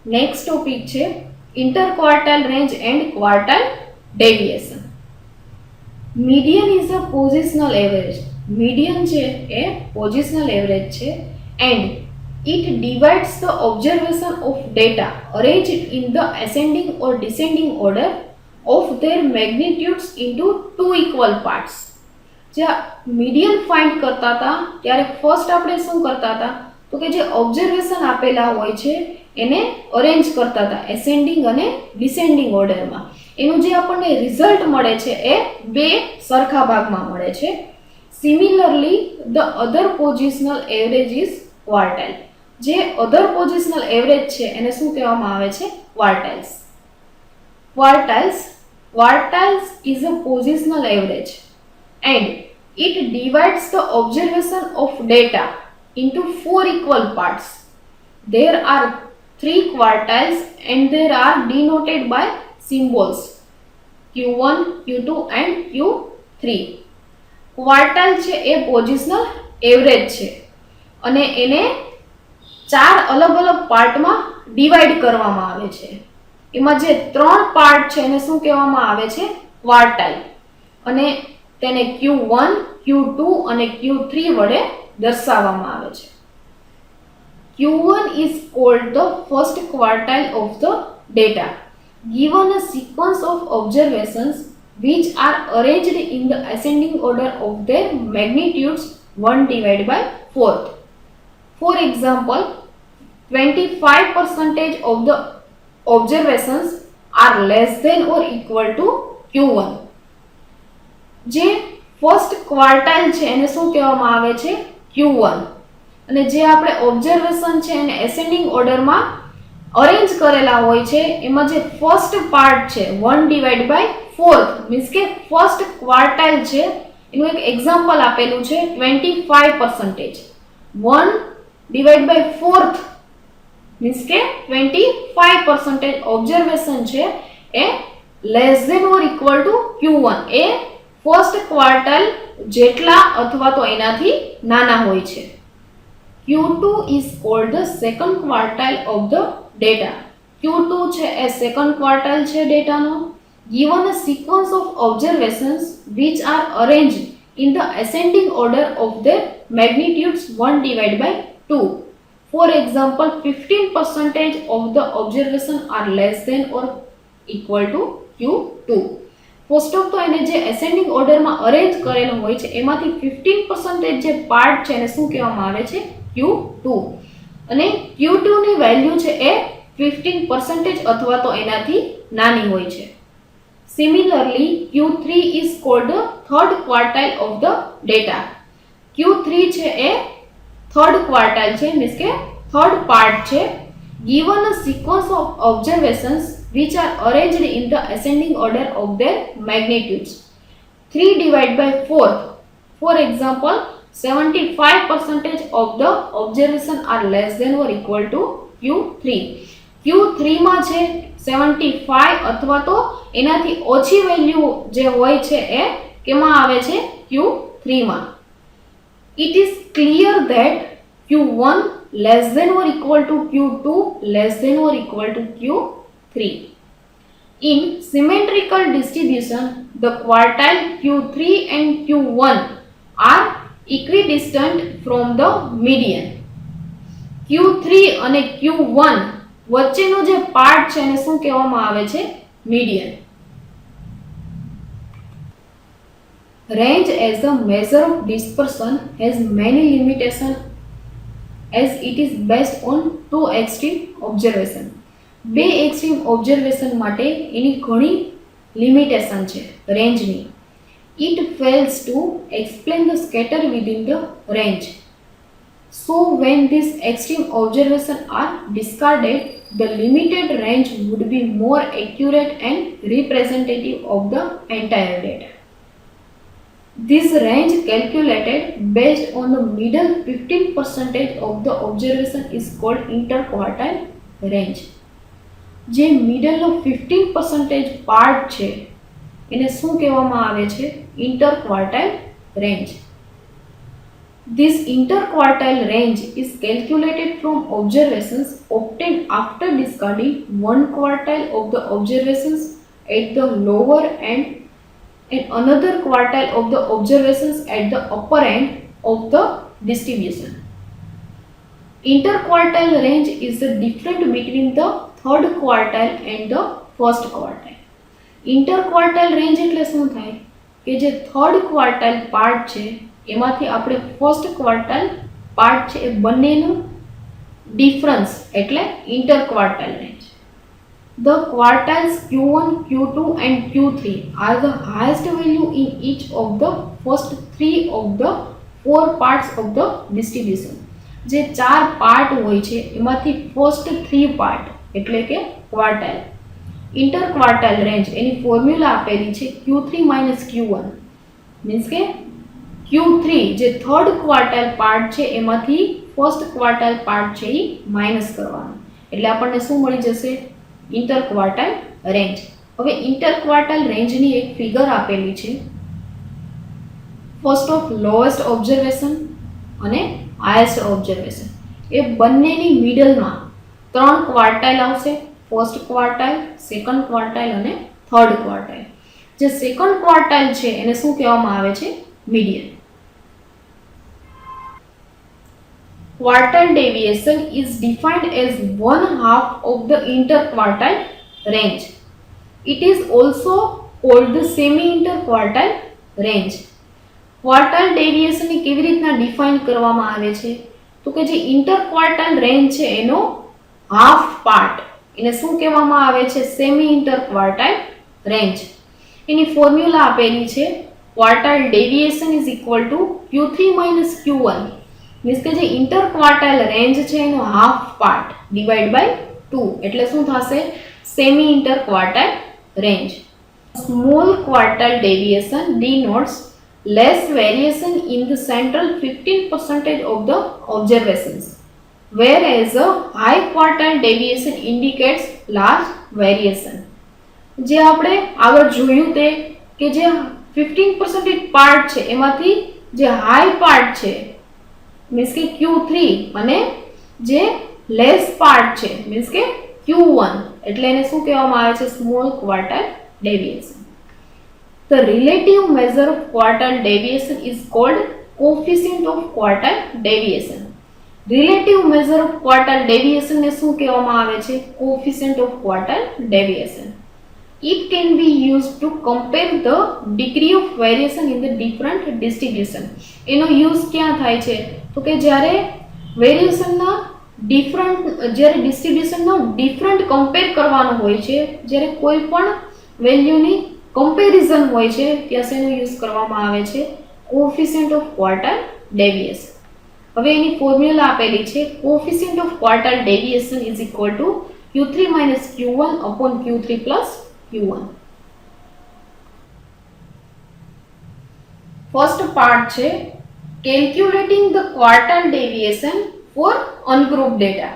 Next topic છે interquartile range and quartile deviation. Median is a positional average. Median છે એ positional average છે and it divides the observation of data arranged in the ascending or descending order of their magnitudes into two equal parts. જ્યાં median find કરતા હતા ત્યારે first આપણે શું કરતા હતા તો કે જે ઓબ્ઝર્વેશન આપેલા હોય છે એને અરેન્જ કરતા હતા એસેન્ડિંગ અને ડિસેન્ડિંગ ઓર્ડરમાં. એનું જે આપણને રિઝલ્ટ મળે છે એ બે સરખા ભાગમાં મળે છે. Similarly the other positional average is quartile. જે અધર પોઝિશનલ એવરેજ છે એને શું કહેવામાં આવે છે? ક્વાર્ટાઇલ્સ. ક્વાર્ટાઇલ્સ is a positional average and it divides the observation of data into four equal parts. There are three quartiles and they are denoted by symbols Q1, Q2 and Q3. ક્વાર્ટાઇલ છે એ positional average છે અને એને ચાર અલગ અલગ પાર્ટમાં divide કરવામાં આવે છે. એમાં જે ત્રણ પાર્ટ છે એને શું કહેવામાં આવે છે? ક્વાર્ટાઇલ. અને તેને Q1, Q2 અને Q3 વડે દર્શાવવામાં આવે છે. Q1 is called the first quartile of the data. Given a sequence of observations which are arranged in the ascending order of their magnitudes 1 divided by 4th. For example, 25% of the observations are less than or equal to Q1. જે first ક્વાર્ટાઇલ છે એને શું કહેવામાં આવે છે? Q1. અને જે આપણે ઓબ્ઝર્વેશન છે એને એસેન્ડિંગ ઓર્ડરમાં અરેન્જ કરેલા હોય છે એમાં જે ફર્સ્ટ પાર્ટ છે 1 ડિવાઇડ બાય 4th મીન્સ કે ફર્સ્ટ ક્વાર્ટાઇલ છે એનું એક એક્ઝામ્પલ આપેલું છે 25%. 1 ડિવાઇડ બાય 4th મીન્સ કે 25% ઓબ્ઝર્વેશન છે એ less than or equal to Q1 એ ફર્સ્ટ ક્વાર્ટાઇલ જેટલા અથવા તો એનાથી નાના હોય છે. Q2 is called the second quartile of the data. Q2 છે એ સેકન્ડ ક્વાર્ટાઇલ છે ડેટાનો. Given a sequence of observations which are arranged in the ascending order of their magnitudes 1 divided by 2. For example, 15% of the observation are less than or equal to Q2. First of તો એને જે ascending ઓર્ડરમાં arrange કરેલો હોય છે એમાંથી 15% જે part છે એને શું કહેવામાં આવે છે? Q2. અને Q2 ની વેલ્યુ છે એ 15% અથવા તો એનાથી નાની હોય છે. Similarly, Q3 is called the third quartile of the data. Q3 છે એ થર્ડ ક્વાર્ટાઇલ છે મીન્સ કે થર્ડ પાર્ટ છે. Given a sequence of observations which are arranged in the ascending order of their magnitudes 3 divided by 4th. For example, 75% of the observation are less than or equal to Q3. Q3 માં છે 75 અથવા તો એનાથી ઓછી value જે હોય છે એ કેમાં આવે છે? Q3 માં. It is clear that Q1 less than or equal to Q2 less than or equal to Q3. In symmetrical distribution, the quartile Q3 and Q1 are equidistant from the median. Q3 અને Q1 વચ્ચેનો જે part છે એને શું કહેવામાં આવે છે? Median. Range as a measure of dispersion has many limitations as it is based on two extreme observation. બે એક્સ્ટ્રીમ ઓબ્ઝર્વેશન માટે એની ઘણી લિમિટેશન છે રેન્જની. It fails to explain the scatter within the range. So when these extreme observations are discarded, the limited range would be more accurate and representative of the entire data. This range calculated based on the middle 15% of the observation is called interquartile range. જે મિડલનો 15% part છે એને શું કહેવામાં આવે છે? Interquartile range. This interquartile range is calculated from observations obtained after discarding one quartile of the observations at the lower end and another quartile of the observations at the upper end of the distribution. Interquartile range is the difference between the third quartile and the first quartile. Interquartile range એટલે શું થાય કે જે third ક્વાર્ટાઇલ part છે એમાંથી આપણે first ક્વાર્ટાઇલ part છે એ બંનેનું ડિફરન્સ એટલે ઇન્ટરક્વાર્ટાઇલ range. The quartiles Q1, Q2 and Q3 are the highest value in each of the first three of the four parts of the distribution. જે ચાર પાર્ટ હોય છે એમાંથી ફર્સ્ટ થ્રી પાર્ટ એટલે કે ક્વાર્ટાઇલ. ઇન્ટરક્વાર્ટાઇલ રેન્જ એની ફોર્મ્યુલા આપેલી છે Q3 - Q1 મીન્સ કે Q3 જે થર્ડ ક્વાર્ટાઇલ પાર્ટ છે એમાંથી ફર્સ્ટ ક્વાર્ટાઇલ પાર્ટ છે એ માઇનસ કરવાનો એટલે આપણને શું મળી જશે ઇન્ટરક્વાર્ટાઇલ રેન્જ. હવે ઇન્ટરક્વાર્ટાઇલ રેન્જની એક ફિગર આપેલી છે ફર્સ્ટ ઓફ લોએસ્ટ ઓબ્ઝર્વેશન અને હાઈએસ્ટ ઓબ્ઝર્વેશન એ બંનેની મિડલમાં ત્રણ ક્વાર્ટાઇલ આવશે ફર્સ્ટ ક્વાર્ટાઇલ સેકન્ડ ક્વાર્ટાઇલ અને થર્ડ ક્વાર્ટાઇલ. જે સેકન્ડ ક્વાર્ટાઇલ છે એને શું કહેવામાં આવે છે median. Quartile deviation is defined as 1/2 of the interquartile range. It is also called the semi-interquartile range. ક્વાર્ટાઇલ ડેવિએશનને કેવી રીતના ડિફાઇન કરવામાં આવે છે તો કે જે ઇન્ટરક્વાર્ટાઇલ રેન્જ છે એનો હાફ પાર્ટ એને શું કહેવામાં આવે છે સેમી ઇન્ટરક્વાર્ટાઇલ રેન્જ. એની ફોર્મ્યુલા આપેલી છે quartile deviation is equal to Q3 - Q1 means કે જે ઇન્ટરક્વાર્ટાઇલ રેન્જ છે એનો હાફ પાર્ટ ડિવાઇડ બાય 2 એટલે શું થશે semi interquartile range. Small quartile deviation denotes less variation in the central 15% of the observations, whereas a high quartile deviation indicates large variation. જે આપણે આગળ જોયું તે કે જે 15% પાર્ટ છે એમાંથી જે હાઈ પાર્ટ છે મીન્સ કે Q3 અને જે લેસ પાર્ટ છે મીન્સ કે Q1 એટલે એને શું કહેવામાં આવે છે small quartile deviation. The relative measure of quartile deviation is called coefficient of quartile deviation. Relative measure of quartile deviation ને શું કહેવામાં આવે છે coefficient of quartile deviation. It can be used to compare the degree of variation in the different distribution. એનો use ક્યાં થાય છે તો કે જ્યારે વેરિએશનના જ્યારે ડિસ્ટ્રીબ્યુશનનો ડિફરન્ટ કમ્પેર કરવાનો હોય છે જ્યારે કોઈ પણ વેલ્યુની કમ્પેરિઝન હોય છે ત્યાં શેનો યુઝ કરવામાં આવે છે કોએફિશિયન્ટ ઓફ ક્વાર્ટાઇલ ડેવિએશન. હવે એની ફોર્મ્યુલા આપેલી છે coefficient of quartile deviation is equal to Q3 - Q1 upon Q3 plus Q1. First part છે calculating the quartile deviation for ungroup data.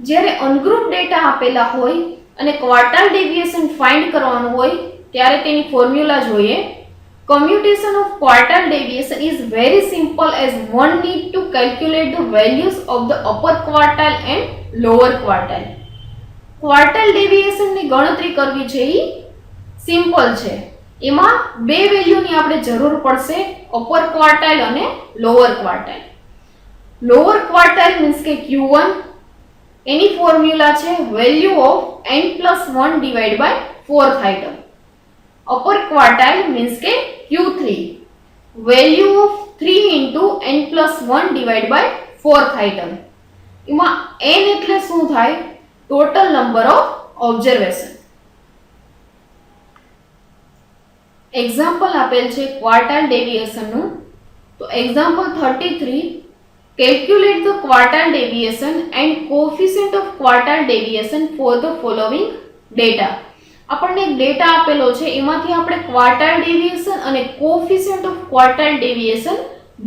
જ્યારે અનગ્રુપ ડેટા આપેલા હોય અને ક્વાર્ટાઇલ ડેવિએશન ફાઇન્ડ કરવાનું હોય ત્યારે તેની ફોર્મ્યુલા જોઈએ. Commutation of quartile deviation is very simple as one need to calculate the values of the upper quartile and lower quartile. ક્વાર્ટાઇલ ડેવિએશનની ગણતરી કરવી છે એ સિમ્પલ છે. એમાં બે વેલ્યુની આપણે જરૂર પડશે અપર ક્વાર્ટાઇલ અને lower quartile. Lower quartile means કે Q1 એની ફોર્મ્યુલા છે value of n+1 divide by 4th item. upper quartile means के Q3 value of 3 into n+1 divided by 4th item. इमा n એટલે શું થાય total number of observation. example આપેલ છે quartile deviation નું તો example 33 calculate the quartile deviation and coefficient of quartile deviation for the following data. આપણને એક ડેટા આપેલો છે એમાંથી આપણે ક્વાર્ટાઇલ ડેવિએશન અને કોએફિશિયન્ટ ઓફ ક્વાર્ટાઇલ ડેવિએશન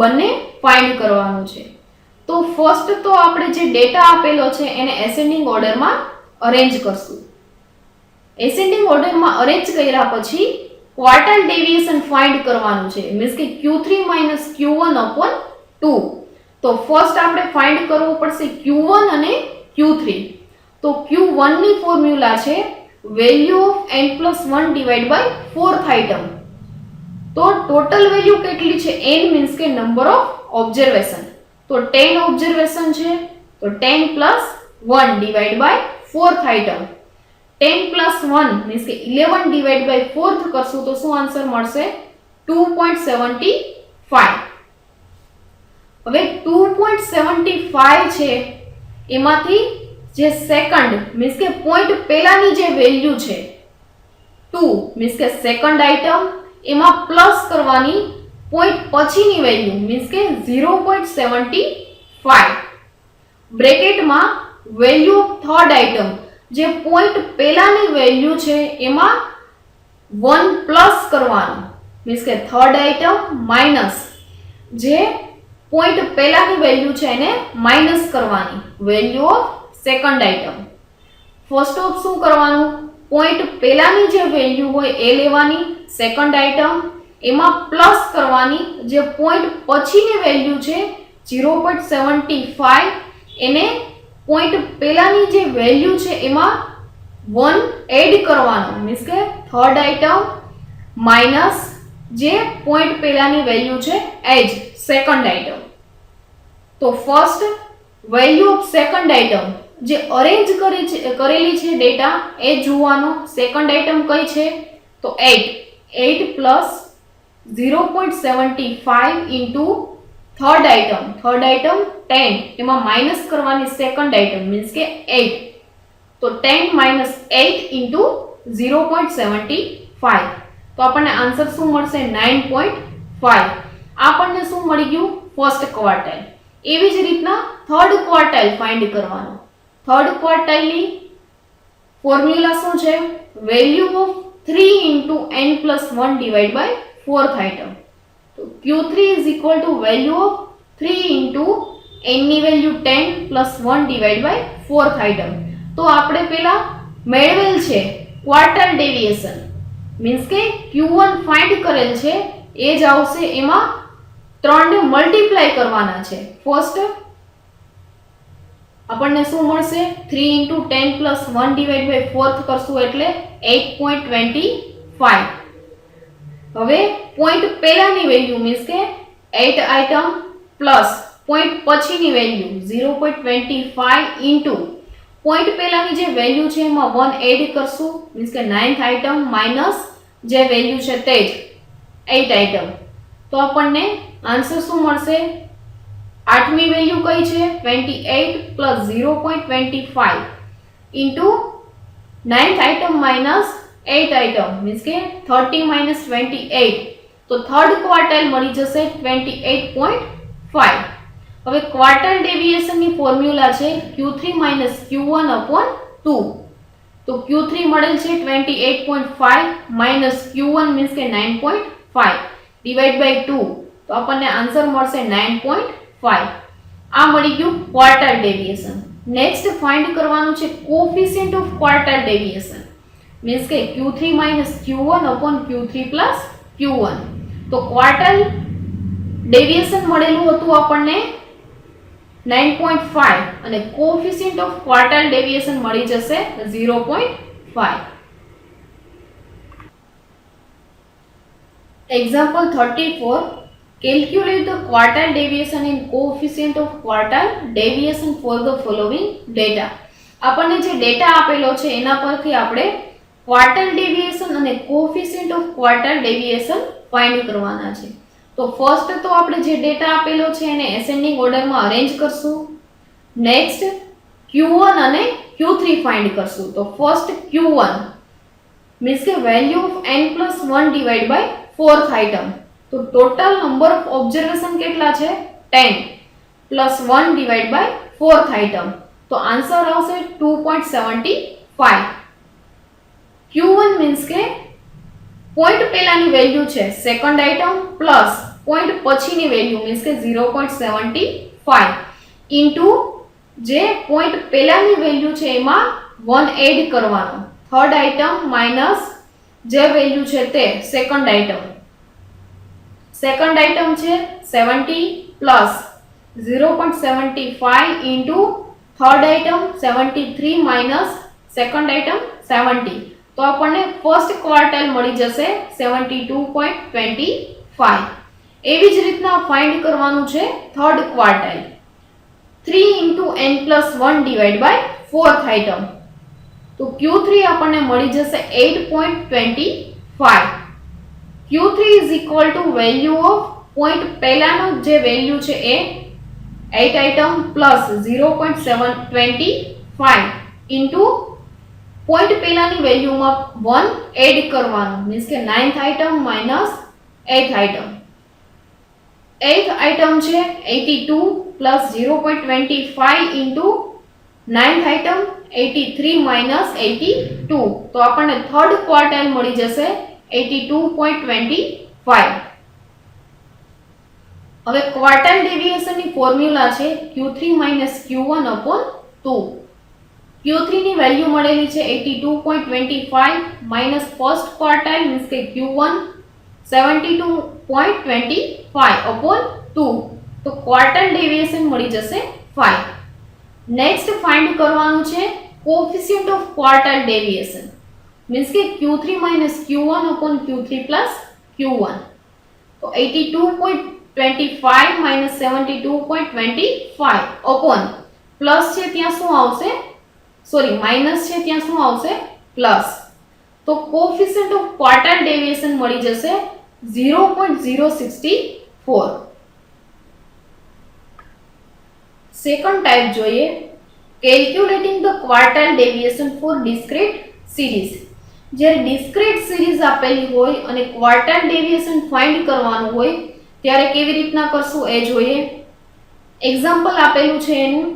બંને ફાઇન્ડ કરવાનું છે. તો ફર્સ્ટ તો આપણે જે ડેટા આપેલો છે એને એસેન્ડિંગ ઓર્ડરમાં અરેન્જ કરશું. એસેન્ડિંગ ઓર્ડરમાં અરેન્જ કર્યા પછી ક્વાર્ટાઇલ ડેવિએશન ફાઇન્ડ કરવાનું છે મીન્સ કે Q3 - Q1 upon 2 તો ફર્સ્ટ આપણે ફાઇન્ડ કરવું પડશે Q1 અને Q3. તો Q1 ની ફોર્મ્યુલા છે value of n+1 divide by 4th item. તો ટોટલ વેલ્યુ કેટલી છે? n મીન્સ કે નંબર ઓફ ઓબ્ઝર્વેશન. તો 10 ઓબ્ઝર્વેશન છે, તો 10 + 1 divide by 4th item. 10 + 1 means કે 11 ડિવાઇડ બાય 4th કરશું તો શું આન્સર મળશે? 2.75. હવે 2.75 છે એમાંથી જે સેકન્ડ મીન્સ કે પોઈન્ટ પહેલાની જે વેલ્યુ છે 2 મીન્સ કે સેકન્ડ આઇટમ, એમાં પ્લસ કરવાની પોઈન્ટ પછીની વેલ્યુ મીન્સ કે 0.75 બ્રેકેટમાં વેલ્યુ ઓફ થર્ડ આઇટમ, જે પોઈન્ટ પહેલાની વેલ્યુ છે એમાં 1 પ્લસ કરવાનું મીન્સ કે થર્ડ આઇટમ માઇનસ જે પોઈન્ટ પહેલાની વેલ્યુ છે એને માઇનસ કરવાની value of second item. First of શું કરવાનું? પોઈન્ટ પહેલાની જે વેલ્યુ હોય એ લેવાની, સેકન્ડ આઇટમ એમાં પ્લસ કરવાની જે પોઈન્ટ પછીની વેલ્યુ છે 0.75 એને પોઈન્ટ પહેલાની જે વેલ્યુ છે એમાં 1 એડ કરવાનું મીન્સ કે થર્ડ આઇટમ માઇનસ જે પોઈન્ટ પહેલાની વેલ્યુ છે એજ સેકન્ડ આઇટમ. તો first value of second item જે અરેન્જ કરેલી છે ડેટા એ જોવાનો. સેકન્ડ આઇટમ કઈ છે? તો 8 + 0.75 ઇન્ટુ થર્ડ આઇટમ 10 એમાં માઇનસ કરવાની સેકન્ડ આઇટમ મીન્સ કે 8. તો 10 - 8 ઇન્ટુ 0.75 તો આપણને આન્સર શું મળશે? 9.5. આપણને શું મળી ગયું? First quartile. એવી જ રીતના થર્ડ ક્વાર્ટાઇલ ફાઇન્ડ કરવાનો. થર્ડ ક્વાર્ટાઇલની ફોર્મ્યુલા શું છે? Value of 3 into n+1 divide by 4th item. તો Q3 = value of 3 into n ની value 10 + 1 divide by 4th item. તો આપણે પેલા મેળવેલ છે ક્વાર્ટાઇલ ડેવિએશન મીન્સ કે Q1 ફાઇન્ડ કરેલ છે એ જ આવશે. એમાં 3 ને મલ્ટીપ્લાય કરવાના છે. ફર્સ્ટ આપણને શું મળશે? 3 × 10 + 1 ડિવાઇડ બાય 4th કરશું એટલે 8.25. હવે પોઈન્ટ પહેલાની વેલ્યુ મીન્સ કે 8 આઇટમ પ્લસ પોઈન્ટ પછીની વેલ્યુ 0.25 ઇન્ટુ પોઈન્ટ પહેલાની જે વેલ્યુ છે એમાં 1 એડ કરશું મીન્સ કે 9th આઇટમ માઇનસ જે વેલ્યુ છે તે જ 8 આઇટમ. તો આપણને આન્સર શું મળશે? આઠમી વેલ્યુ કઈ છે? 28 + 0.25 into 9th item minus 8 item means કે 30 - 28. તો થર્ડ ક્વાર્ટાઇલ મળી જશે 28.5. હવે ક્વાર્ટાઇલ ડેવિએશનની ફોર્મ્યુલા છે Q3 - Q1/2. તો Q3 મળેલ છે 28.5 માઇનસ Q1 મીન્સ કે 9.5 ડિવાઇડ બાય 2. તો આપણને આન્સર મળશે 9.5. આ મળી ગયું ક્વાર્ટાઇલ ડેવિએશન. નેક્સ્ટ ફાઇન્ડ કરવાનું છે coefficient of quartile deviation means કે Q3 - Q1/Q3 + Q1. તો ક્વાર્ટાઇલ ડેવિએશન મળેલું હતું આપણને 9.5 અને કોએફિશિયન્ટ ઓફ ક્વાર્ટાઇલ ડેવિએશન મળી જશે 0.5. Example 34. Calculate the quartile deviation and coefficient of quartile deviation for the following data. આપણને જે ડેટા આપેલો છે એના પરથી આપણે ક્વાર્ટાઇલ ડેવિએશન અને coefficient of quartile deviation find કરવાના છે. તો ફર્સ્ટ તો આપણે જે ડેટા આપેલો છે એને એસેન્ડિંગ ઓર્ડરમાં અરેન્જ કરશું. નેક્સ્ટ Q1 અને Q3 ફાઇન્ડ કરશું. તો ફર્સ્ટ Q1 મીન્સ કે value of n+1 divide by 4th item. તો ટોટલ નંબર ઓફ ઓબ્ઝર્વેશન કેટલા છે? 10 + 1 ડિવાઇડ બાય 4th આઇટમ. તો આન્સર આવશે 2.75. Q1 મીન્સ કે પોઈન્ટ પહેલાની વેલ્યુ છે સેકન્ડ આઇટમ પ્લસ પોઈન્ટ પછીની વેલ્યુ મીન્સ કે 0.75 ઇન્ટુ જે પોઈન્ટ પહેલાની વેલ્યુ છે એમાં 1 એડ કરવાનો થર્ડ આઇટમ માઇનસ જે વેલ્યુ છે તે સેકન્ડ આઇટમ છે 70 plus 0.75 into third item 73 minus second item 70, તો આપણને ફર્સ્ટ ક્વાર્ટાઇલ મળી જશે 72.25. એવી જ રીતના ફાઇન્ડ કરવાનું છે third ક્વાર્ટાઇલ. 3 into n plus 1 divided by fourth item, તો Q3 આપણને મળી જશે 8.25. Q3 is equal to value of point પહેલાનો જે વેલ્યુ છે એ 8 item plus 0.725 into point પહેલાની વેલ્યુમાં 1 એડ કરવાનું, મીન્સ કે 9th item minus 8th item. 8th item છે 82 plus 0.25 into 9th item 83 minus 82, તો આપણને થર્ડ ક્વાર્ટાઇલ મળી જશે 82.25. હવે ક્વાર્ટાઇલ ડેવિએશનની ફોર્મ્યુલા છે Q3 Q1 upon 2. Q3 ની વેલ્યુ મળેલી છે 82.25 માઇનસ ફર્સ્ટ ક્વાર્ટાઇલ મીન્સ કે Q1 72.25 upon 2, તો ક્વાર્ટાઇલ ડેવિએશન મળી જશે 5. નેક્સ્ટ ફાઇન્ડ કરવાનું છે coefficient of quartile deviation, means કે Q3 Q1 upon Q3 plus Q1, તો 82.25 minus 72.25 upon પ્લસ છે ત્યાં શું આવશે, સોરી માઇનસ છે ત્યાં શું આવશે પ્લસ, તો કોએફિશિયન્ટ ઓફ ક્વાર્ટાઇલ ડેવિએશન મળી જશે 0.064. સેકન્ડ ટાઈપ જોઈએ, calculating the quartile deviation for discrete series. જ્યારે ડિસ્ક્રીટ સિરીઝ આપેલી હોય અને ક્વાર્ટાઇલ ડેવિએશન ફાઇન્ડ કરવાનું હોય ત્યારે કેવી રીતના કરશું એ જોઈએ. એક્ઝામ્પલ આપેલું છે એનું,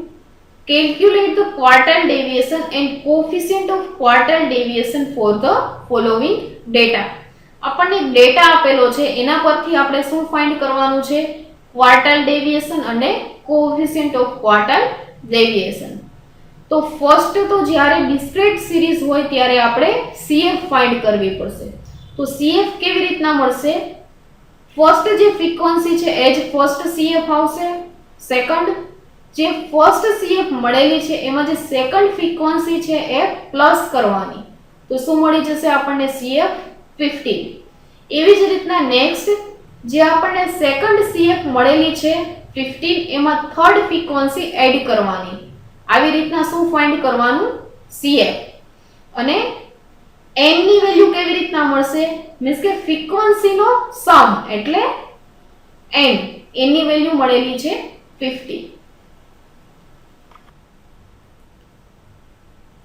calculate the quartile deviation and coefficient of quartile deviation for the following data. આપણને ડેટા આપેલો છે એના પરથી આપણે શું ફાઇન્ડ કરવાનું છે, ક્વાર્ટાઇલ ડેવિએશન અને કોએફિશિયન્ટ ઓફ ક્વાર્ટાઇલ ડેવિએશન. તો ફર્સ્ટ તો જ્યારે ડિસ્ક્રીટ સિરીઝ હોય ત્યારે આપણે CF ફાઇન્ડ કરવી પડશે. તો CF કેવી રીતના મળશે, ફર્સ્ટ જે ફ્રીક્વન્સી છે એ જ ફર્સ્ટ CF આવશે, સેકન્ડ જે ફર્સ્ટ CF મળેલી છે એમાં જે સેકન્ડ ફ્રીક્વન્સી છે એ પ્લસ કરવાની, તો શું મળી જશે આપણને CF 15. એવી જ રીતના નેક્સ્ટ જે આપણને સેકન્ડ CF મળેલી છે 15 એમાં થર્ડ ફ્રીક્વન્સી એડ કરવાની. આવી રીતના શું ફાઇન્ડ કરવાનું CF. અને n ની વેલ્યુ કેવી રીતના મળશે, મીન્સ કે ફ્રીક્વન્સીનો સમ એટલે n ની વેલ્યુ મળેલી છે 50.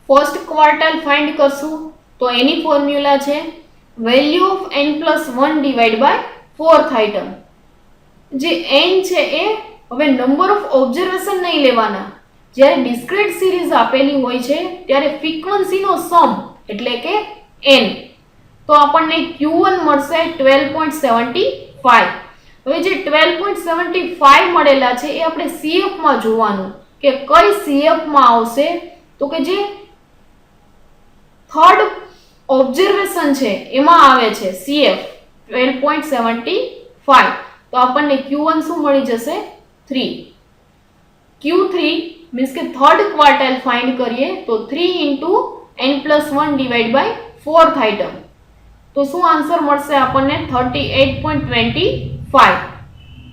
ફર્સ્ટ ક્વાર્ટાઇલ ફાઇન્ડ કરશું તો એની ફોર્મ્યુલા છે value of n plus 1 divided by fourth item. જે n છે એ હવે નંબર ઓફ ઓબ્ઝર્વેશન નહીં લેવાના, જ્યારે ડિસ્ક્રીટ સિરીઝ આપેલી હોય છે ત્યારે ફ્રીક્વન્સીનો સમ એટલે કે n, તો આપણને Q1 મળશે 12.75. હવે જે 12.75 મળેલા છે એ આપણે CF માં જોવાનું કે કઈ CF માં આવશે, તો કે જે થર્ડ ઓબ્ઝર્વેશન છે એમાં આવે છે CF 12.75, તો આપણને Q1 શું મળી જશે 3. Q3 મીન્સ કે થર્ડ ક્વાર્ટાઇલ ફાઇન્ડ કરીએ તો 3 into n plus 1 divided by fourth item, તો શું આન્સર મળશે આપણને 38.25.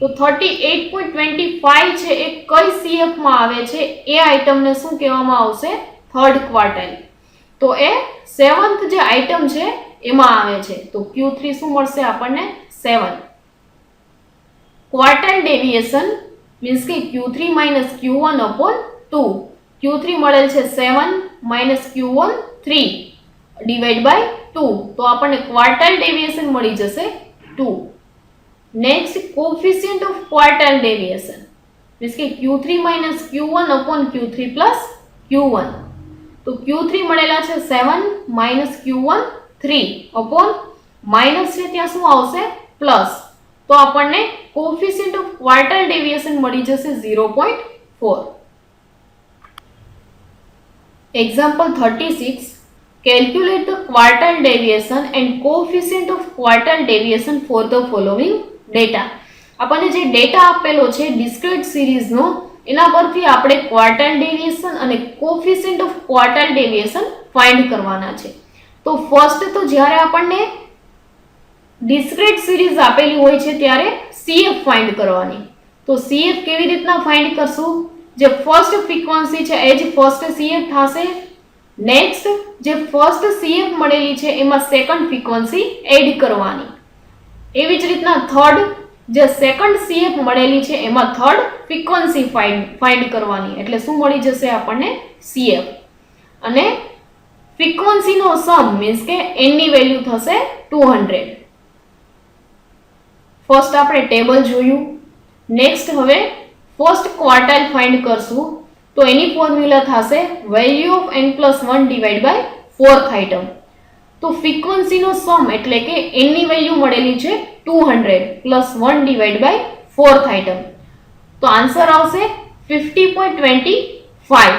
તો 38.25 છે એ કઈ CF માં આવે છે એ આઇટમને શું કહેવામાં આવશે થર્ડ ક્વાર્ટાઇલ, તો એ સેવન્થ જે આઇટમ છે એમાં આવે છે, તો Q3 શું મળશે આપણને 7. ક્વાર્ટાઇલ ડેવિએશન મીન્સ કે Q3 Q1 upon 2. Q3 મળેલ છે 7 minus Q1 3 divided by 2, તો આપણને ક્વાર્ટાઇલ ડેવિએશન મળી જશે 2. Next coefficient of quartile deviation means કે Q3 Q1 upon Q3 plus Q1, તો Q3 મળેલા છે 7 minus Q1 3 upon માઇનસ છે ત્યાં શું આવશે પ્લસ, તો આપણને કોએફિશિયન્ટ ઓફ ક્વાર્ટાઇલ ડેવિએશન મળી જશે 0.4. Example 36, calculate the quartile deviation and coefficient of quartile deviation for the following data. આપણને જે ડેટા આપેલો છે ડિસ્ક્રીટ સિરીઝનો એના પરથી આપણે ક્વાર્ટાઇલ ડેવિએશન અને coefficient of quartile deviation find કરવાના છે. તો ફર્સ્ટ તો જ્યારે આપણને ડિસ્ક્રીટ સિરીઝ આપેલી હોય છે ત્યારે CF ફાઇન્ડ કરવાની. તો CF કેવી રીતના ફાઇન્ડ કરશું? જે ફર્સ્ટ ફ્રીક્વન્સી છે એ જ ફર્સ્ટ CF થશે. નેક્સ્ટ જે ફર્સ્ટ CF મળેલી છે એમાં સેકન્ડ ફ્રીક્વન્સી એડ કરવાની. એવી જ રીતના થર્ડ જે સેકન્ડ CF મળેલી છે એમાં થર્ડ ફ્રીક્વન્સી ફાઇન્ડ કરવાની. એટલે શું મળી જશે આપણને? CF. અને ફ્રીક્વન્સીનો સમ મીન્સ કે n ની વેલ્યુ થશે 200. ફર્સ્ટ આપણે ટેબલ જોયું. નેક્સ્ટ હવે ફર્સ્ટ ક્વાર્ટાઇલ ફાઇન્ડ કરશું. તો એની ફોર્મ્યુલા થશે value of n+1 divide by fourth item. તો ફ્રીક્વન્સીનો સમ એટલે કે n ની વેલ્યુ મળેલી છે 200 plus 1 divide by fourth item. તો આન્સર આવશે 50.25.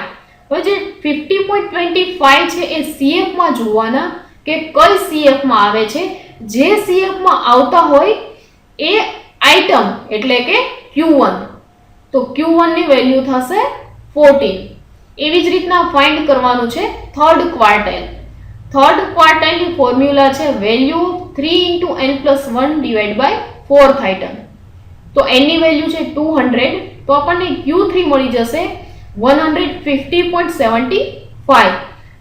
હવે જે 50.25 છે એ CF માં જોવાના કે કઈ CF માં આવે છે. જે CF માં આવતા હોય એ આઇટમ એટલે કે Q1. તો Q1 ની વેલ્યુ થશે 14. એવી જ રીતના ફાઇન્ડ કરવાનું છે થર્ડ ક્વાર્ટાઇલ. થર્ડ ક્વાર્ટાઇલની ફોર્મ્યુલા છે value 3 × n+1 divide by fourth item. તો n ની વેલ્યુ છે 200. તો આપણને Q3 મળી જશે 150.75.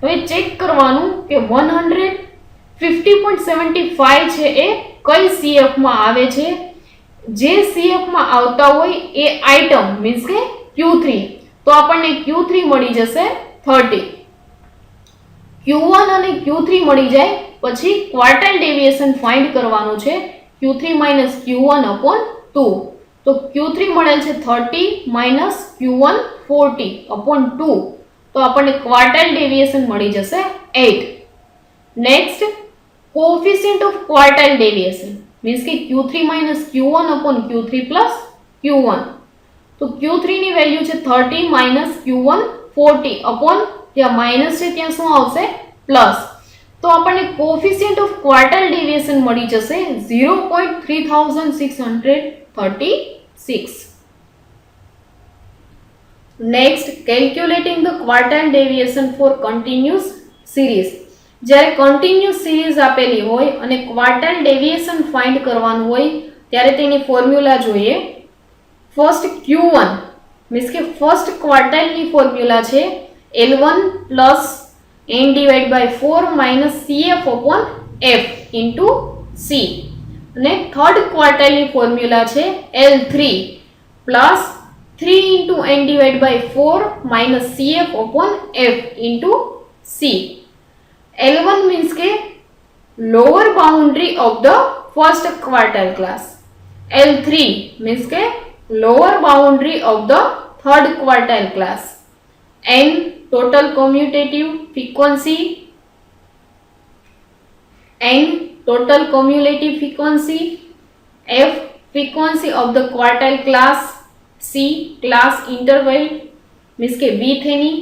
હવે ચેક કરવાનું કે 150.75 છે એ કઈ CF માં આવે છે. જે CF માં આવતા હોય એ આઇટમ મીન્સ કે Q3. તો આપણને Q3 મળી જશે 30. Q1 અને Q3 મળી જાય પછી ક્વાર્ટાઇલ ડેવિએશન ફાઇન્ડ કરવાનું છે. Q3 - Q1 / 2. તો Q3 મળેલ છે 30 - Q1 40 / 2. તો આપણને ક્વાર્ટાઇલ ડેવિએશન મળી જશે 8. Next coefficient of quartile deviation means કે Q3 - Q1 / Q3 + Q1. તો Q3 ની વેલ્યુ છે 30 - Q1 40 ત્યાં માઇનસ છે ત્યાં શું આવશે? પ્લસ. તો આપણને કોએફિશિયન્ટ ઓફ ક્વાર્ટાઇલ ડેવિએશન મળી જશે 0.3636. Next calculating the quartile deviation for continuous series. જ્યારે કન્ટિન્યુઅસ સિરીઝ આપેલી હોય અને ક્વાર્ટાઇલ ડેવિએશન ફાઇન્ડ કરવાનું હોય ત્યારે તેની ફોર્મ્યુલા જોઈએ. ફર્સ્ટ Q1 મીન્સ કે ફર્સ્ટ ક્વાર્ટાઇલની ફોર્મ્યુલા છે L1 plus n divide by 4 CF / F into C. અને થર્ડ ક્વાર્ટાઇલની ફોર્મ્યુલા છે L3 plus 3 × n divide by 4 CF / F into C. L1 means કે lower boundary of the first quartile class. L3 means કે lower boundary of the third quartile class. N total commutative frequency. N total cumulative frequency. F frequency of the quartile class. C class interval means કે with any.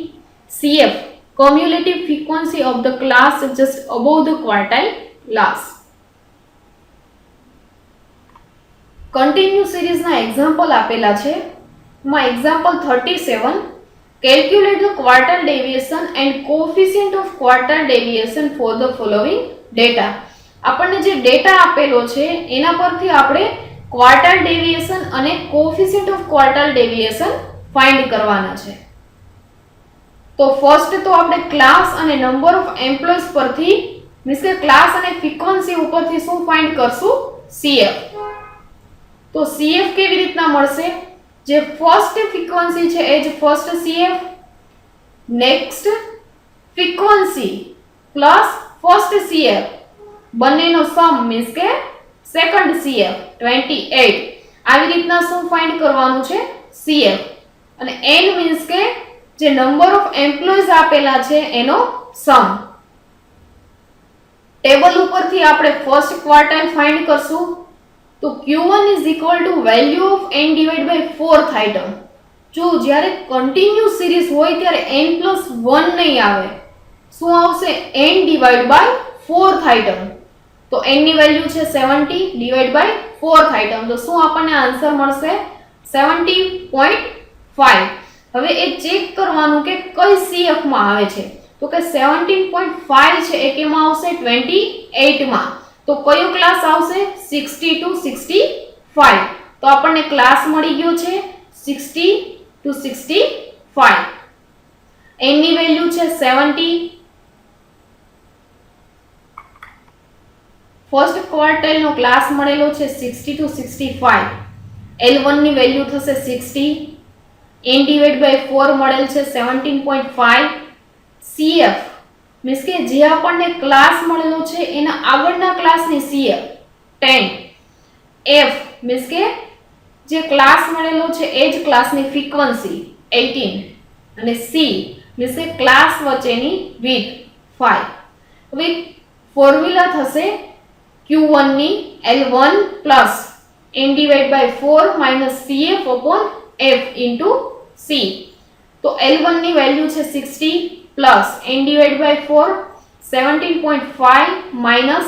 CF cumulative frequency of the class just above the quartile class. Continuous સિરીઝના example આપેલા છે. માં example 37 calculate the quartile deviation and coefficient of quartile deviation for the following data. આપણને જે data આપેલો છે એના પરથી આપણે ક્વાર્ટાઇલ ડેવિએશન અને coefficient of quartile deviation find કરવાના છે. તો ફર્સ્ટ તો આપણે ક્લાસ અને નંબર ઓફ એમ્પ્લોયીઝ પરથી મીન્સ કે ક્લાસ અને ફ્રીક્વન્સી ઉપરથી શું ફાઇન્ડ કરશું? CF. તો CF કેવી રીતના મળશે? જે ફર્સ્ટ ફ્રીક્વન્સી છે એ જ first CF. Next frequency plus first CF બંનેનો સમ મીન્સ કે સેકન્ડ CF 28. આવી રીતના શું ફાઇન્ડ કરવાનું છે? CF. અને N મીન્સ કે જે નંબર ઓફ એમ્પ્લોયીઝ આપેલા છે એનો સમ. ટેબલ ઉપરથી આપણે ફર્સ્ટ ક્વાર્ટાઇલ ફાઇન્ડ કરશું. તો Q1 = value of n divide by fourth item. જો જ્યારે કન્ટિન્યુઅસ સિરીઝ હોય ત્યારે n+1 નહીં આવે. શું આવશે? n divide by fourth item. તો n ની વેલ્યુ છે 70 ડિવાઇડ બાય फोर्थ आइटम तो શું આપણને આન્સર મળશે 70.5 હવે એ ચેક કરવાનું કે કઈ CF માં આવે છે તો કે 17.5 છે એ કેમાં આવશે 28 માં તો કયો ક્લાસ આવશે 60 to 65 તો આપણને ક્લાસ મળી ગયો છે 60 to 65 n ની વેલ્યુ છે 70 ફર્સ્ટ ક્વાર્ટાઇલ નો ક્લાસ મળેલો છે 60 to 65 L1 ની વેલ્યુ થશે 60 n ડિવાઇડ બાય 4 મળેલ છે 17.5 CF મીન્સ કે જે આપણને ક્લાસ મળેલો છે એના આગળના ક્લાસની CF 10 F મીન્સ કે જે ક્લાસ મળેલો છે એ જ ક્લાસની ફ્રીક્વન્સી 18 અને C મીન્સ કે ક્લાસ વચ્ચેની width 5 હવે ફોર્મ્યુલા થશે Q1 ની L1 plus n divided by 4 minus CF upon F into C तो L1 ની વેલ્યુ છે 60 plus n divided by 4 17.5 minus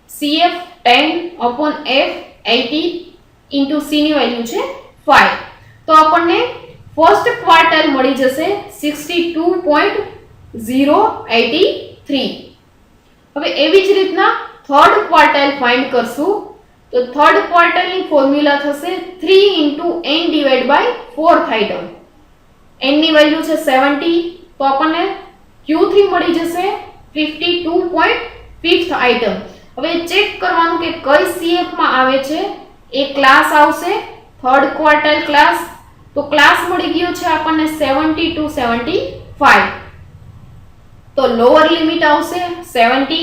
CF 10 upon F 80 into C ની વેલ્યુ છે 5 તો આપણને ફર્સ્ટ ક્વાર્ટાઇલ મળી જશે 62.083 હવે એવી જ રીતના થર્ડ ક્વાર્ટાઇલ ફાઇન્ડ કરશું તો થર્ડ ક્વાર્ટાઇલ ની ફોર્મ્યુલા થશે 3 into n divided by 4th item n ની વેલ્યુ છે 70 તો આપણને Q3 મળી જશે 52.5th item હવે ચેક કરવાનું કે કઈ CF માં આવે છે એ ક્લાસ આવશે થર્ડ ક્વાર્ટાઇલ ક્લાસ તો ક્લાસ મળી ગયો છે આપણને 70 to 75 તો લોઅર લિમિટ આવશે 70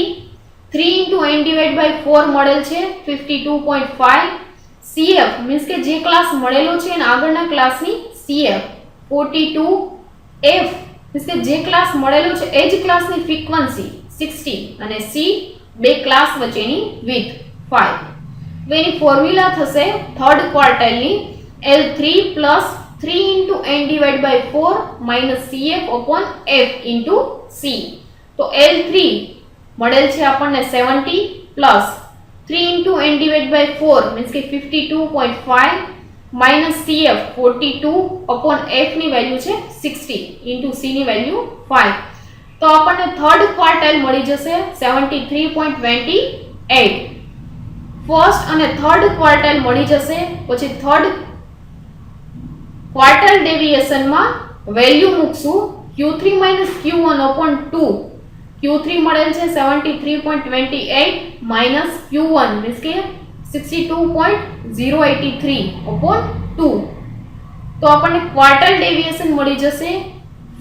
3 into n divided by 4 મળેલ છે 52.5 CF મીન્સ કે જે ક્લાસ મળેલો છે એના આગળના ક્લાસની CF 42 F મીન્સ કે જે ક્લાસ મળેલો છે એ જ ક્લાસની ફ્રીક્વન્સી 60 અને C બે ક્લાસ વચ્ચેની width 5 હવે એની ફોર્મ્યુલા થશે third ક્વાર્ટાઇલની L3 plus 3 into n divided by 4 minus CF upon F into C તો L3 મળેલ છે આપણને 70 plus 3 into n divided by 4 means કે 52.5 minus CF 42 upon F ની વેલ્યુ છે 60 into C ની વેલ્યુ 5 તો આપણને થર્ડ ક્વાર્ટાઇલ મળી જશે 73.28 ફર્સ્ટ અને થર્ડ ક્વાર્ટાઇલ મળી જશે પછી થર્ડ ક્વાર્ટાઇલ ડેવિએશન માં વેલ્યુ મૂકશું Q3 Q1 upon 2 Q3 મળેલ છે 73.28 minus Q1 means કે 62.083 upon 2 તો આપણને ક્વાર્ટાઇલ ડેવિએશન મળી જશે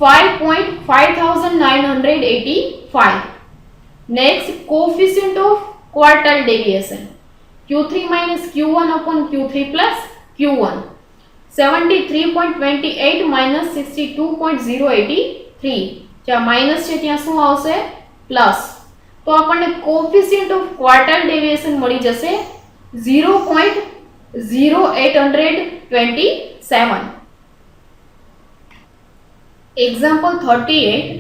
5.5985 next coefficient of quartile deviation Q3 Q1 upon Q3 plus Q1 73.28 minus 62.083 જ્યાં માઈનસ છે ત્યાં શું આવશે પ્લસ તો આપણને કોએફિશિયન્ટ ઓફ ક્વાર્ટાઇલ ડેવિએશન મળી જશે 0.0827 example 38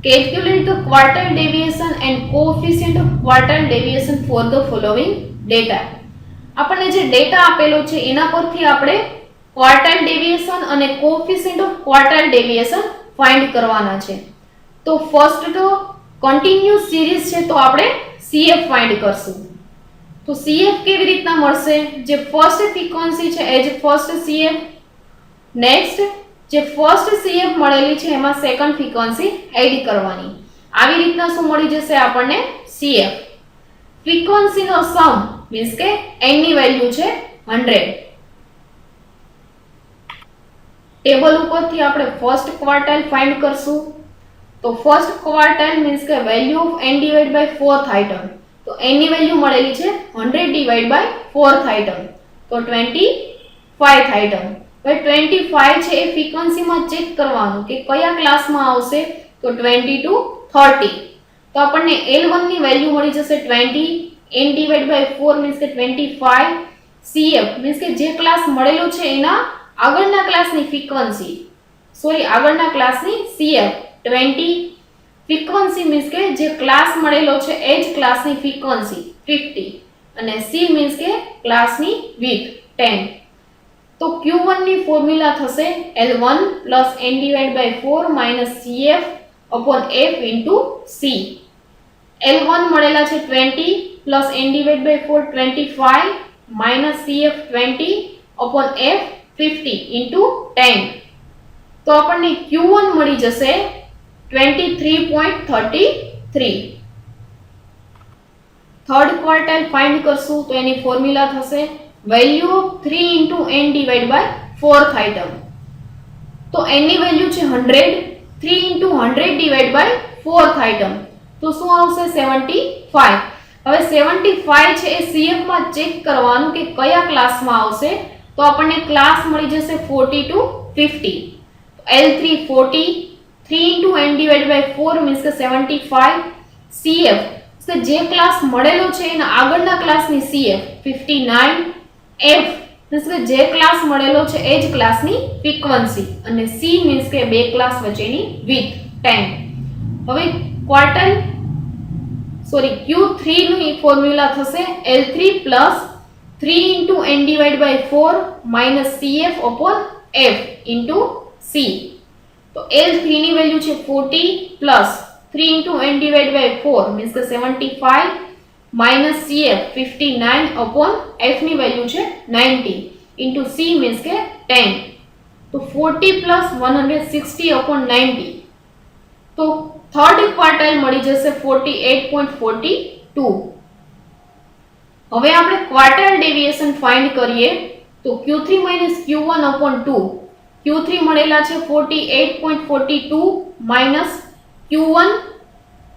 calculate the quartile deviation and coefficient of quartile deviation for the following data આપણને જે ડેટા આપેલો છે એના પરથી આપણે ક્વાર્ટાઇલ ડેવિએશન અને coefficient of quartile deviation find કરવાના છે તો ફર્સ્ટ તો કન્ટિન્યુઅસ સિરીઝ છે તો આપણે CF ફાઇન્ડ કરશું તો CF કેવી રીતના મળશે જે ફર્સ્ટ ફ્રીક્વન્સી છે એ જ ફર્સ્ટ CF નેક્સ્ટ જે ફર્સ્ટ CF મળેલી છે એમાં સેકન્ડ ફ્રીક્વન્સી એડ કરવાની આવી રીતના શું મળી જશે આપણને CF ફ્રીક્વન્સીનો સમ મીન્સ કે n ની વેલ્યુ છે 100 ટેબલ ઉપરથી આપણે ફર્સ્ટ ક્વાર્ટાઇલ ફાઇન્ડ કરશું તો ફર્સ્ટ ક્વાર્ટાઇલ મીન્સ કે value of n divide by fourth item તો n ની વેલ્યુ મળેલી છે 100 ડિવાઇડ બાય ફોર્થ આઇટમ તો 25th આઇટમ હવે 25 છે એ ફ્રીક્વન્સીમાં ચેક કરવાનું કે કયા ક્લાસમાં આવશે તો 20 to 30 તો આપણને L1 ની વેલ્યુ મળી જશે 20 n ડિવાઇડ બાય 4 મીન્સ કે 25 CF મીન્સ કે જે ક્લાસ મળેલો છે એના આગળના ક્લાસની ફ્રીક્વન્સી આગળના ક્લાસની CF 20 ફ્રીક્વન્સી મીન્સ કે જે ક્લાસ મળેલો છે એ જ ક્લાસની ફ્રીક્વન્સી 50 અને C મીન્સ કે ક્લાસની width 10. તો Q1 ની ફોર્મ્યુલા થશે L1 + n / 4 - CF / F * C. L1 મળેલા છે 20 + n / 4 25 - CF 20 / F 50 * 10. તો આપણને Q1 મળી જશે 23.33. થર્ડ ક્વાર્ટાઇલ ફાઇન્ડ કરશું તો એની ફોર્મ્યુલા થશે value of 3 * n / 4th item. તો n ની વેલ્યુ છે 100, 3 * 100 / 4th આઇટમ તો શું આવશે 75. હવે 75 છે એ CF માં ચેક કરવાનું કે કયા ક્લાસમાં આવશે. તો આપણને ક્લાસ મળી જશે 40 to 50. L3 40, 3 * n / 4 મીન્સ કે 75. CF કે જે ક્લાસ મળેલો છે એના આગળના ક્લાસની CF 59. F મીન્સ કે જે ક્લાસ મળેલો છે એ જ ક્લાસની ફ્રીક્વન્સી અને C મીન્સ કે બે ક્લાસ વચ્ચેની width 10. હવે Q3 ની ફોર્મ્યુલા થશે L3 + 3 * n / 4 - CF / F * C. તો L3 ની વેલ્યુ છે 40 + 3 * n / 4 મીન્સ કે 75 - CF 59 / F ની વેલ્યુ છે 90 * C મીન્સ કે 10. તો 40 + 160 / 90. તો થર્ડ ક્વાર્ટાઇલ મળી જશે 48.42. હવે આપણે ક્વાર્ટાઇલ ડેવિએશન ફાઇન્ડ કરીએ તો Q3 - Q1 / 2. Q3 મળેલા છે 48.42 - Q1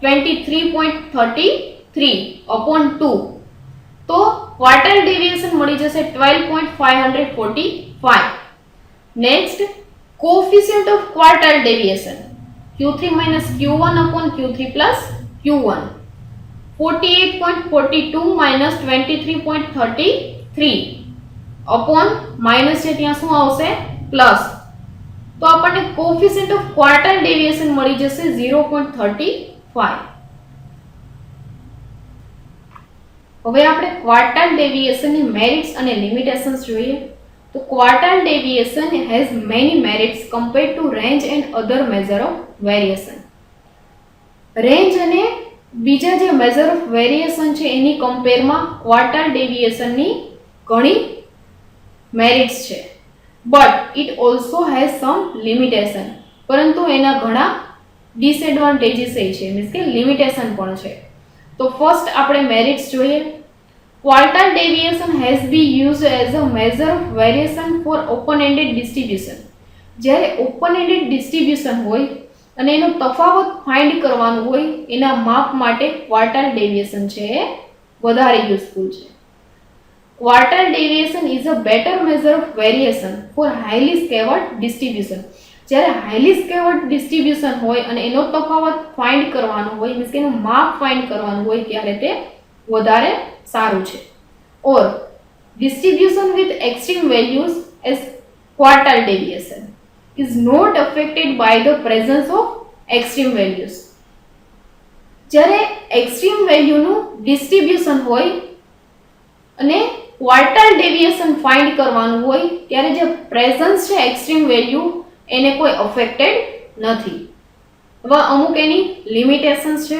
23.33 / 2. તો ક્વાર્ટાઇલ ડેવિએશન મળી જશે 12.545. Next coefficient of quartile deviation Q3 - Q1 / Q3 + Q1. 48.42 - 23.33 upon minus છે ત્યાં શું આવશે પ્લસ. તો આપણને કોએફિશિયન્ટ ઓફ ક્વાર્ટાઇલ ડેવિએશન મળી જશે 0.35. હવે આપણે ક્વાર્ટાઇલ ડેવિએશનની મેરિટ્સ અને લિમિટેશન્સ જોઈએ. તો ક્વાર્ટાઇલ deviation has many merits compared to range and other measure of variation. Range અને બીજા જે મેઝર ઓફ વેરિએશન છે એની કમ્પેરમાં ક્વાર્ટાઇલ ડેવિએશનની ઘણી મેરિટ્સ છે. But it also has some limitation. પરંતુ એના ઘણા ડિસએડવાન્ટેજીસ છે મીન્સ કે લિમિટેશન પણ છે. તો ફર્સ્ટ આપણે મેરિટ્સ જોઈએ. Quartile deviation has be used as a measure of variation for open ended distribution. જ્યારે ઓપન એન્ડેડ ડિસ્ટ્રીબ્યુશન હોય અને એનો તફાવત ફાઇન્ડ કરવાનું હોય એના માપ માટે ક્વાર્ટાઇલ ડેવિએશન છે એ વધારે યુઝફુલ છે. Quartile deviation is a better measure of variation for highly skewed distribution. જ્યારે હાઈલી સ્કેવર્ડ ડિસ્ટ્રીબ્યુશન હોય અને એનો તફાવત ફાઇન્ડ કરવાનો હોય મીન્સ કે એનું માપ ફાઇન્ડ કરવાનું હોય ત્યારે તે વધારે સારું છે. Or distribution with extreme values as quartile deviation is not affected by the presence of extreme values. જ્યારે એક્સ્ટ્રીમ વેલ્યુનું ડિસ્ટ્રીબ્યુશન હોય અને ક્વાર્ટાઇલ ડેવિએશન ફાઇન્ડ કરવાનું હોય ત્યારે જે પ્રેઝન્સ છે એક્સ્ટ્રીમ વેલ્યુ એને કોઈ અફેક્ટેડ નથી. હવે અમુક એની લિમિટેશન્સ છે.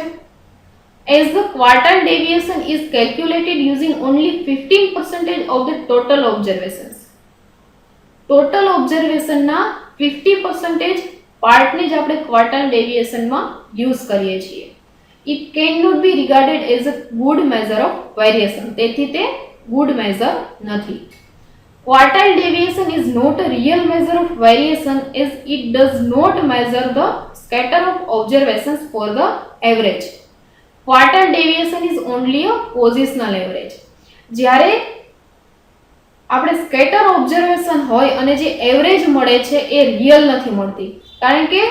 As the quartile deviation is calculated using only 15% of the total observations. Total ઓબ્ઝર્વેશનના 50% પાર્ટને જ આપણે ક્વાર્ટાઇલ ડેવિએશનમાં યુઝ કરીએ છીએ. It can not be regarded as a good measure of variation. તેથી તે ગુડ મેઝર નથી. Quartile deviation is not a real measure of variation as it does not measure the scatter of observations for the average. Quartile deviation is only a positional average. જ્યારે આપણે scatter observation હોય અને જે average મળે છે એ real નથી મળતી કારણ કે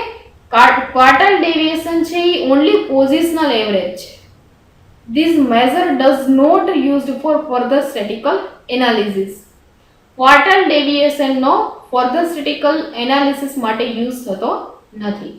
ક્વાર્ટાઇલ ડેવિએશન છે એ ઓનલી પોઝિશનલ એવરેજ છે. This measure does not used for further statical analysis. Quartile ડેવિએશનનો ફર્ધર સ્ટેટિકલ એનાલિસિસ માટે યુઝ થતો નથી.